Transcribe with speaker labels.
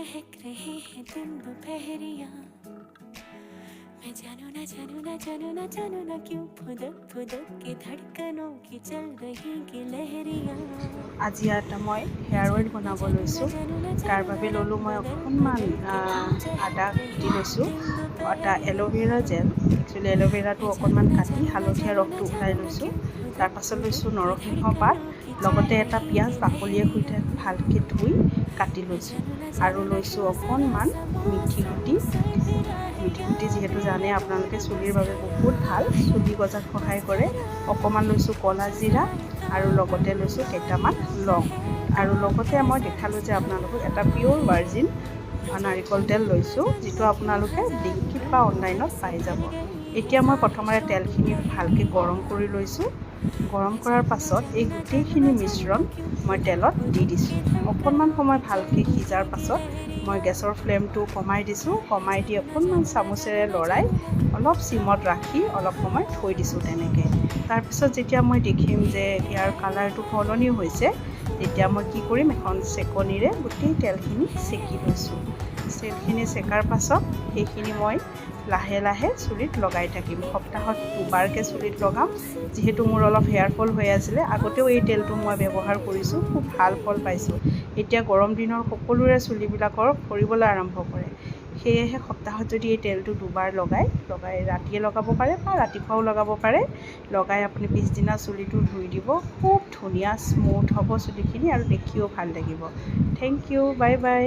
Speaker 1: महक रहे हैं दिन दोपहरिया मैं जानू ना जानू ना जानू ना जानू ना क्यों फुदक फुदक के धड़कनों की चल रही की लहरिया
Speaker 2: আজি এটা মই হেয়াৰ অইল বনাব লৈছোঁ। তাৰ বাবে ল'লোঁ মই অকণমান আদা কুটি লৈছোঁ, এটা এল'ভেৰা জেল, একচুৱেলি এল'ভেৰাটো অকণমান কাটি হালধীয়া ৰসটো ওলাই লৈছোঁ। তাৰপাছত লৈছোঁ নৰসিংহ পাত, লগতে এটা পিঁয়াজ বাকলিয়ে সৈতে ভালকৈ ধুই কাটি লৈছোঁ, আৰু লৈছোঁ অকণমান মিঠি গুটি। মিঠি গুটি যিহেতু জানে আপোনালোকে চুলিৰ বাবে বহুত ভাল, চুলি গজাত সহায় কৰে। অকণমান লৈছোঁ ক'লা জিৰা, আৰু লগতে লৈছোঁ কেইটামান লং, আৰু লগতে মই দেখালোঁ যে আপোনালোকক এটা পিয়'ৰ ভাৰ্জিন নাৰিকল তেল লৈছোঁ, যিটো আপোনালোকে ব্লিংকিট বা অনলাইনত পাই যাব। এতিয়া মই প্ৰথমতে তেলখিনি ভালকৈ গৰম কৰি লৈছোঁ। গৰম কৰাৰ পাছত এই গোটেইখিনি মিশ্ৰণ মই তেলত দি দিছোঁ। অকণমান সময় ভালকৈ সিজাৰ পাছত মই গেছৰ ফ্লেমটো কমাই দিছোঁ। কমাই দি অকণমান চামুচেৰে লৰাই অলপ চিমত ৰাখি অলপ সময় থৈ দিছোঁ তেনেকৈ। তাৰপিছত যেতিয়া মই দেখিম যে ইয়াৰ কালাৰটো সলনি হৈছে, তেতিয়া মই কি কৰিম, এখন চেকনিৰে গোটেই তেলখিনি চেকি লৈছোঁ। তেলখিনি চেকাৰ পাছত সেইখিনি মই লাহে লাহে চুলিত লগাই থাকিম। সপ্তাহত দুবাৰকৈ চুলিত লগাম, যিহেতু মোৰ অলপ হেয়াৰ ফল হৈ আছিলে। আগতেও এই তেলটো মই ব্যৱহাৰ কৰিছোঁ, খুব ভাল ফল পাইছোঁ। এতিয়া গৰম দিনৰ সকলোৰে চুলিবিলাকৰ সৰিবলৈ আৰম্ভ কৰে, সেয়েহে সপ্তাহত যদি এই তেলটো দুবাৰ লগাই ৰাতিয়ে লগাব পাৰে বা ৰাতিপুৱাও লগাব পাৰে, লগাই আপুনি পিছদিনা চুলিটো ধুই দিব, খুব ধুনীয়া স্মুথ হ'ব চুলিখিনি, আৰু দেখিও ভাল লাগিব। Thank you, bye by.